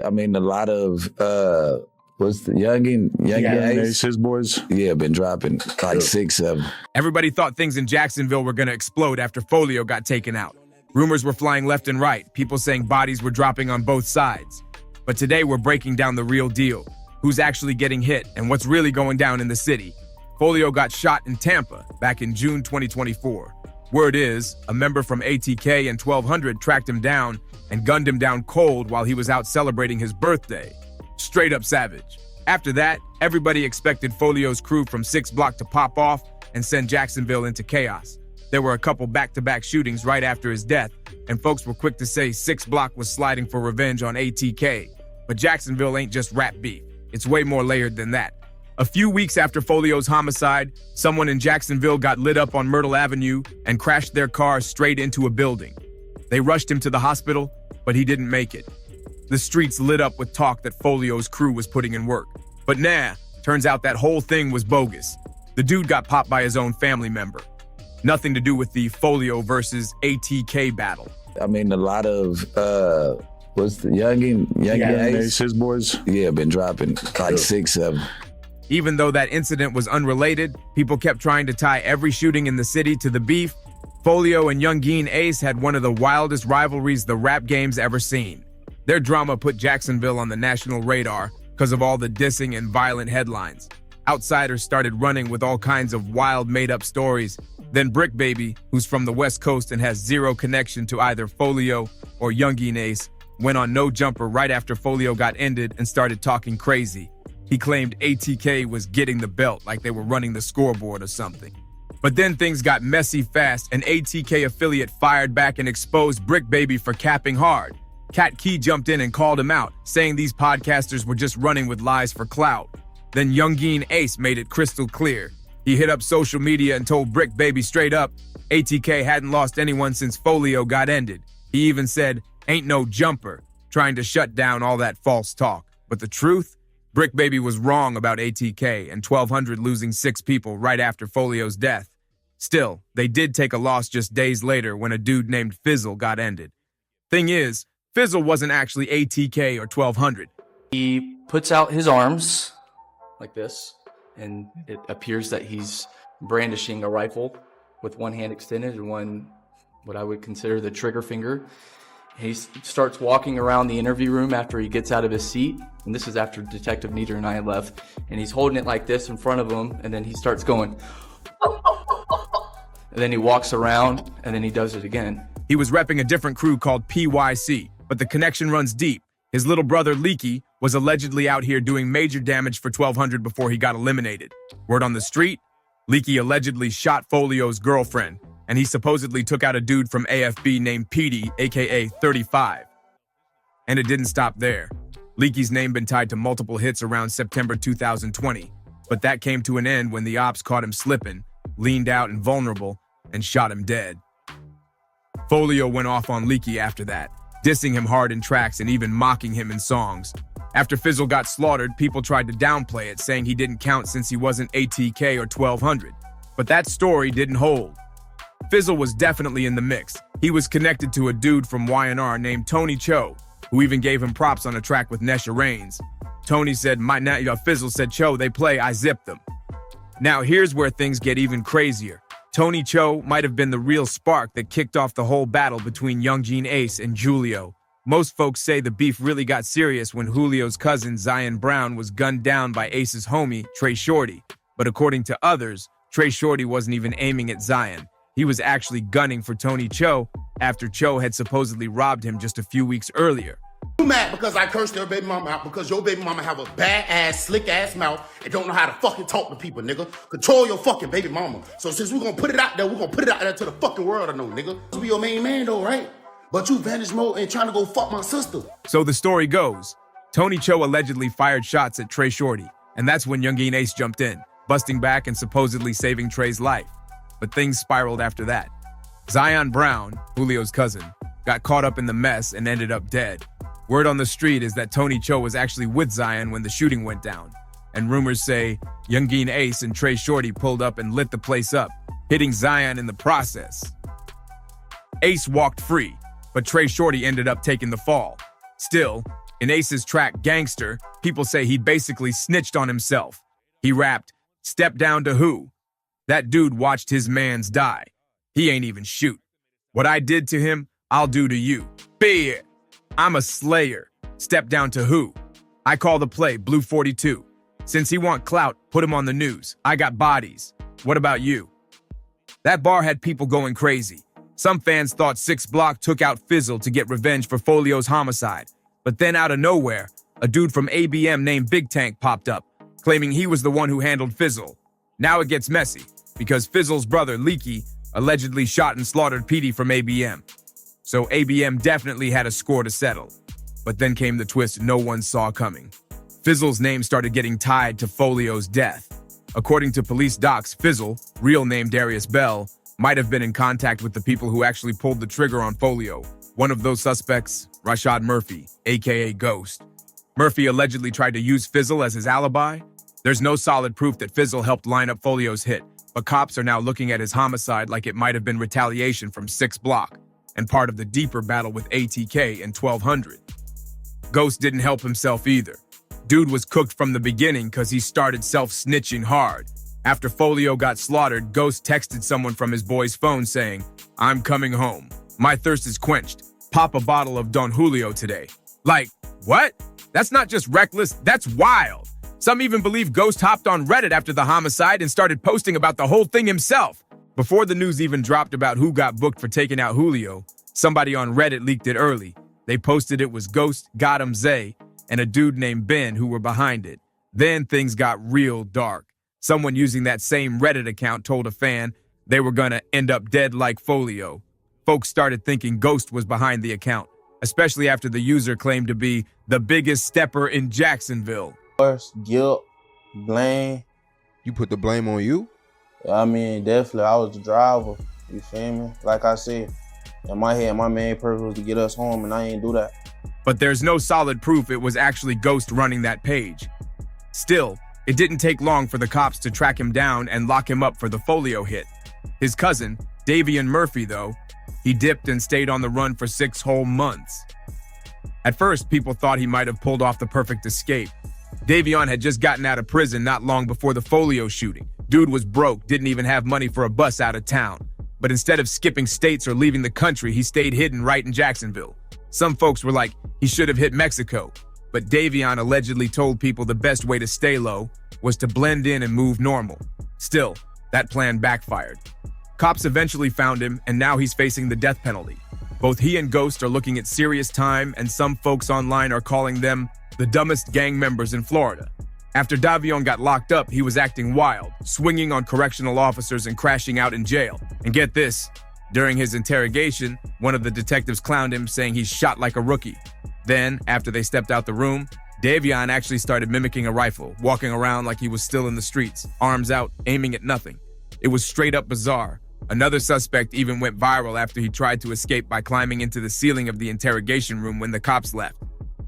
I mean, a lot of what's the youngin Ace, his boys. Yeah, been dropping like 6 of them. Everybody thought things in Jacksonville were gonna explode after Folio got taken out. Rumors were flying left and right, people saying bodies were dropping on both sides. But today we're breaking down the real deal, who's actually getting hit and what's really going down in the city. Folio got shot in Tampa back in June 2024. Word is, a member from ATK and 1200 tracked him down and gunned him down cold while he was out celebrating his birthday. Straight up savage. After that, everybody expected Folio's crew from 6 Block to pop off and send Jacksonville into chaos. There were a couple back-to-back shootings right after his death, and folks were quick to say 6 Block was sliding for revenge on ATK. But Jacksonville ain't just rap beef. It's way more layered than that. A few weeks after Folio's homicide, someone in Jacksonville got lit up on Myrtle Avenue and crashed their car straight into a building. They rushed him to the hospital, but he didn't make it. The streets lit up with talk that Folio's crew was putting in work. But nah, turns out that whole thing was bogus. The dude got popped by his own family member. Nothing to do with the Folio versus ATK battle. I mean, a lot of what's the youngin Ace, his boys. Yeah, been dropping like 6 of them. Even though that incident was unrelated, people kept trying to tie every shooting in the city to the beef. Folio and Youngin Ace had one of the wildest rivalries the rap game's ever seen. Their drama put Jacksonville on the national radar because of all the dissing and violent headlines. Outsiders started running with all kinds of wild made-up stories. Then Brick Baby, who's from the West Coast and has zero connection to either Folio or Youngin Ace, went on No Jumper right after Folio got ended and started talking crazy. He claimed ATK was getting the belt like they were running the scoreboard or something. But then things got messy fast, and ATK affiliate fired back and exposed Brick Baby for capping hard. Cat Key jumped in and called him out, saying these podcasters were just running with lies for clout. Then Youngin Ace made it crystal clear. He hit up social media and told Brick Baby straight up, ATK hadn't lost anyone since Folio got ended. He even said, ain't no jumper, trying to shut down all that false talk. But the truth? Brick Baby was wrong about ATK and 1200 losing 6 people right after Folio's death. Still, they did take a loss just days later when a dude named Fizzle got ended. Thing is, Fizzle wasn't actually ATK or 1200. He puts out his arms like this, and it appears that he's brandishing a rifle with one hand extended and one, what I would consider the trigger finger. He starts walking around the interview room after he gets out of his seat, and this is after Detective Nieder and I had left, and he's holding it like this in front of him, and then he starts going, and then he walks around, and then he does it again. He was repping a different crew called PYC, but the connection runs deep. His little brother, Leaky, was allegedly out here doing major damage for 1200 before he got eliminated. Word on the street, Leaky allegedly shot Folio's girlfriend, and he supposedly took out a dude from AFB named Petey, aka 35. And it didn't stop there. Leaky's name been tied to multiple hits around September 2020, but that came to an end when the ops caught him slipping, leaned out and vulnerable, and shot him dead. Folio went off on Leaky after that, dissing him hard in tracks and even mocking him in songs. After Fizzle got slaughtered, people tried to downplay it, saying he didn't count since he wasn't ATK or 1200. But that story didn't hold. Fizzle was definitely in the mix. He was connected to a dude from Y&R named Tony Cho, who even gave him props on a track with Nesha Raines. Tony said, Fizzle said, Cho, they play, I zip them. Now here's where things get even crazier. Tony Cho might have been the real spark that kicked off the whole battle between Youngin Ace and Julio. Most folks say the beef really got serious when Julio's cousin, Zion Brown, was gunned down by Ace's homie, Trey Shorty. But according to others, Trey Shorty wasn't even aiming at Zion. He was actually gunning for Tony Cho after Cho had supposedly robbed him just a few weeks earlier. You mad because I cursed your baby mama out because your baby mama have a bad ass, slick ass mouth and don't know how to fucking talk to people, nigga. Control your fucking baby mama. So since we're gonna put it out there, we're gonna put it out there to the fucking world I know, nigga. You be your main man though, right? But you vanish mode and trying to go fuck my sister. So the story goes, Tony Cho allegedly fired shots at Trey Shorty, and that's when Youngin Ace jumped in, busting back and supposedly saving Trey's life. But things spiraled after that. Zion Brown, Julio's cousin, got caught up in the mess and ended up dead. Word on the street is that Tony Cho was actually with Zion when the shooting went down. And rumors say Youngin Ace and Trey Shorty pulled up and lit the place up, hitting Zion in the process. Ace walked free, but Trey Shorty ended up taking the fall. Still, In Ace's track, Gangster, people say he basically snitched on himself. He rapped, "Step down to who? That dude watched his mans die. He ain't even shoot. What I did to him, I'll do to you. Beer. I'm a slayer. Step down to who? I call the play, Blue 42. Since he want clout, put him on the news. I got bodies. What about you?" That bar had people going crazy. Some fans thought 6 Block took out Fizzle to get revenge for Folio's homicide. But then out of nowhere, a dude from ABM named Big Tank popped up, claiming he was the one who handled Fizzle. Now it gets messy, because Fizzle's brother, Leaky, allegedly shot and slaughtered Petey from ABM. So ABM definitely had a score to settle. But then came the twist no one saw coming. Fizzle's name started getting tied to Folio's death. According to police docs, Fizzle, real name Darius Bell, might have been in contact with the people who actually pulled the trigger on Folio. One of those suspects, Rashad Murphy, aka Ghost. Murphy allegedly tried to use Fizzle as his alibi. There's no solid proof that Fizzle helped line up Folio's hit, but cops are now looking at his homicide like it might have been retaliation from 6 Block and part of the deeper battle with ATK in 1200. Ghost didn't help himself either. Dude was cooked from the beginning because he started self-snitching hard. After Folio got slaughtered, Ghost texted someone from his boy's phone saying, "I'm coming home. My thirst is quenched. Pop a bottle of Don Julio today." Like, what? That's not just reckless, that's wild. Some even believe Ghost hopped on Reddit after the homicide and started posting about the whole thing himself. Before the news even dropped about who got booked for taking out Julio, somebody on Reddit leaked it early. They posted it was Ghost, Gotham Zay, and a dude named Ben who were behind it. Then things got real dark. Someone using that same Reddit account told a fan they were gonna end up dead like Folio. Folks started thinking Ghost was behind the account, especially after the user claimed to be the biggest stepper in Jacksonville. Guilt, blame. You put the blame on you? I mean, definitely, I was the driver. You feel me? Like I said, in my head, my main purpose was to get us home, and I ain't do that. But there's no solid proof it was actually Ghost running that page. Still, it didn't take long for the cops to track him down and lock him up for the Folio hit. His cousin, Davian Murphy, though, he dipped and stayed on the run for 6 whole months. At first, people thought he might have pulled off the perfect escape. Davion had just gotten out of prison not long before the Folio shooting. Dude was broke, didn't even have money for a bus out of town. But instead of skipping states or leaving the country, he stayed hidden right in Jacksonville. Some folks were like, he should have hit Mexico. But Davion allegedly told people the best way to stay low was to blend in and move normal. Still, that plan backfired. Cops eventually found him, and now he's facing the death penalty. Both he and Ghost are looking at serious time, and some folks online are calling them the dumbest gang members in Florida. After Davion got locked up, he was acting wild, swinging on correctional officers and crashing out in jail. And get this, during his interrogation, one of the detectives clowned him, saying he shot like a rookie. Then, after they stepped out the room, Davion actually started mimicking a rifle, walking around like he was still in the streets, arms out, aiming at nothing. It was straight up bizarre. Another suspect even went viral after he tried to escape by climbing into the ceiling of the interrogation room when the cops left.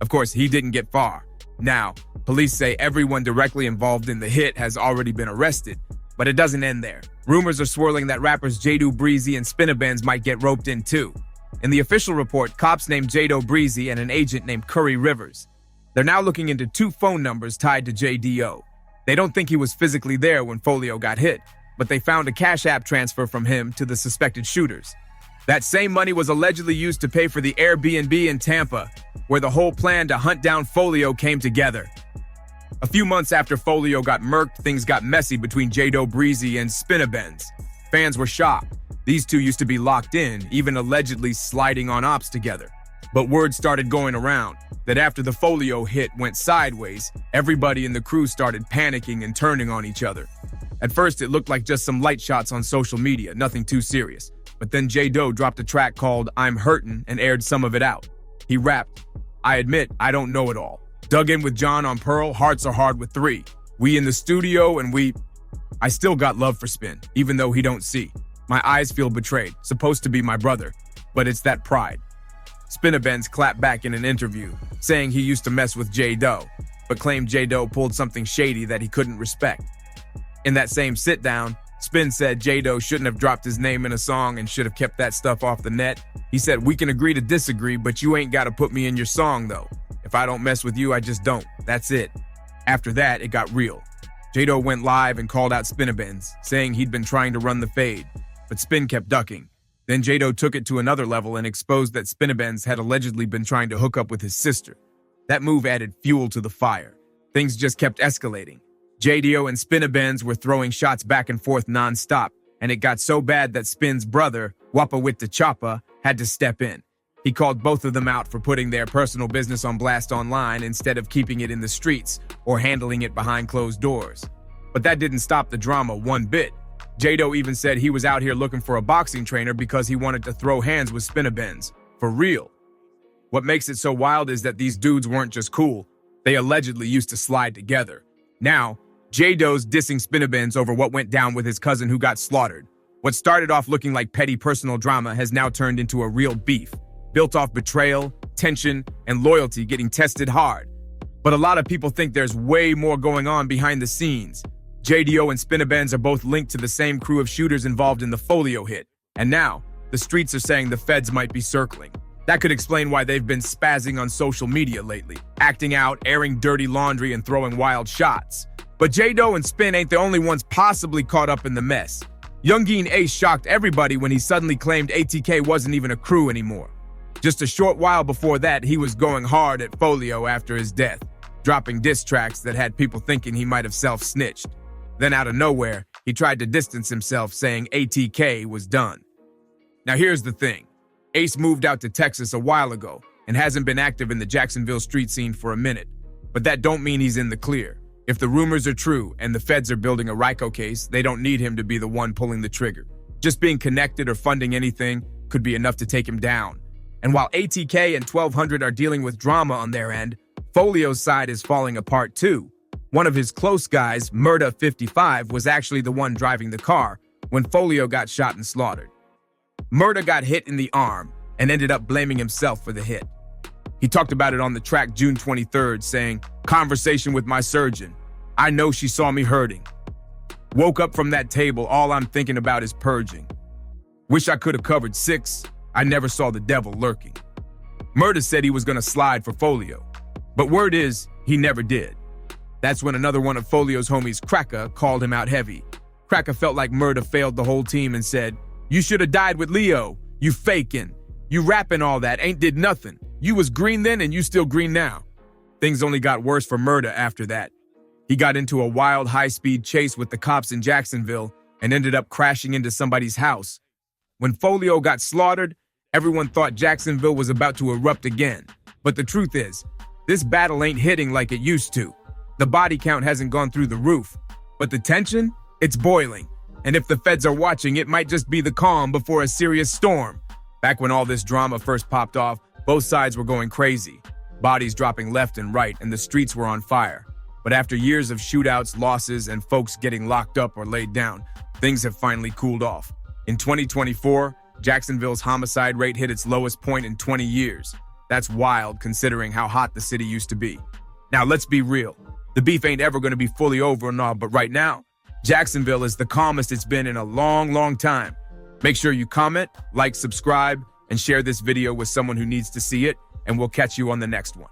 Of course, he didn't get far. Now, police say everyone directly involved in the hit has already been arrested, but it doesn't end there. Rumors are swirling that rappers Jado Breezy and Spinabenz might get roped in too. In the official report, cops named Jado Breezy and an agent named Curry Rivers. They're now looking into 2 phone numbers tied to JDO. They don't think he was physically there when Folio got hit, but they found a Cash App transfer from him to the suspected shooters. That same money was allegedly used to pay for the Airbnb in Tampa, where the whole plan to hunt down Folio came together. A few months after Folio got murked, things got messy between Jado Breezy and Spinabenz. Fans were shocked. These two used to be locked in, even allegedly sliding on ops together. But word started going around that after the Folio hit went sideways, everybody in the crew started panicking and turning on each other. At first, it looked like just some light shots on social media, nothing too serious. But then Jado dropped a track called I'm Hurtin' and aired some of it out. He rapped, "I admit, I don't know it all. Dug in with John on Pearl, Hearts Are Hard with 3. We in the studio and I still got love for Spin, even though he don't see. My eyes feel betrayed, supposed to be my brother, but it's that pride." Spinabenz clapped back in an interview, saying he used to mess with Jado, but claimed Jado pulled something shady that he couldn't respect. In that same sit-down, Spin said Jado shouldn't have dropped his name in a song and should have kept that stuff off the net. He said, "We can agree to disagree, but you ain't gotta put me in your song though. If I don't mess with you, I just don't. That's it. After that, it got real. Jado went live and called out Spinabens, saying he'd been trying to run the fade, but Spin kept ducking. Then Jado took it to another level and exposed that Spinabens had allegedly been trying to hook up with his sister. That move added fuel to the fire. Things just kept escalating. JDO and Spinabens were throwing shots back and forth nonstop, and it got so bad that Spin's brother, Wapawit the Choppa, had to step in. He called both of them out for putting their personal business on blast online instead of keeping it in the streets or handling it behind closed doors. But that didn't stop the drama one bit. Jado even said he was out here looking for a boxing trainer because he wanted to throw hands with Spinabens. For real. What makes it so wild is that these dudes weren't just cool. They allegedly used to slide together. Now, Jado's dissing Spinabens over what went down with his cousin who got slaughtered. What started off looking like petty personal drama has now turned into a real beef, built off betrayal, tension, and loyalty getting tested hard. But a lot of people think there's way more going on behind the scenes. JDO and Spinabens are both linked to the same crew of shooters involved in the Folio hit. And now, the streets are saying the feds might be circling. That could explain why they've been spazzing on social media lately, acting out, airing dirty laundry, and throwing wild shots. But Jado and Spin ain't the only ones possibly caught up in the mess. Youngin Ace shocked everybody when he suddenly claimed ATK wasn't even a crew anymore. Just a short while before that, he was going hard at Folio after his death, dropping diss tracks that had people thinking he might have self-snitched. Then out of nowhere, he tried to distance himself, saying ATK was done. Now here's the thing. Ace moved out to Texas a while ago and hasn't been active in the Jacksonville street scene for a minute. But that don't mean he's in the clear. If the rumors are true and the feds are building a RICO case, they don't need him to be the one pulling the trigger. Just being connected or funding anything could be enough to take him down. And while ATK and 1200 are dealing with drama on their end, Folio's side is falling apart too. One of his close guys, Murda55, was actually the one driving the car when Folio got shot and slaughtered. Murda got hit in the arm and ended up blaming himself for the hit. He talked about it on the track June 23rd, saying, "Conversation with my surgeon. I know she saw me hurting. Woke up from that table, all I'm thinking about is purging. Wish I could have covered 6. I never saw the devil lurking." Murda said he was going to slide for Folio, but word is he never did. That's when another one of Folio's homies, Cracker, called him out heavy. Cracker felt like Murda failed the whole team and said, "You should have died with Leo. You faking. You rapping all that, ain't did nothing. You was green then and you still green now." Things only got worse for Murda after that. He got into a wild high-speed chase with the cops in Jacksonville and ended up crashing into somebody's house. When Folio got slaughtered, everyone thought Jacksonville was about to erupt again. But the truth is, this battle ain't hitting like it used to. The body count hasn't gone through the roof, but the tension, it's boiling. And if the feds are watching, it might just be the calm before a serious storm. Back when all this drama first popped off, both sides were going crazy. Bodies dropping left and right, and the streets were on fire. But after years of shootouts, losses, and folks getting locked up or laid down, things have finally cooled off. In 2024, Jacksonville's homicide rate hit its lowest point in 20 years. That's wild considering how hot the city used to be. Now let's be real. The beef ain't ever going to be fully over and all, but right now, Jacksonville is the calmest it's been in a long, long time. Make sure you comment, like, subscribe, and share this video with someone who needs to see it, and we'll catch you on the next one.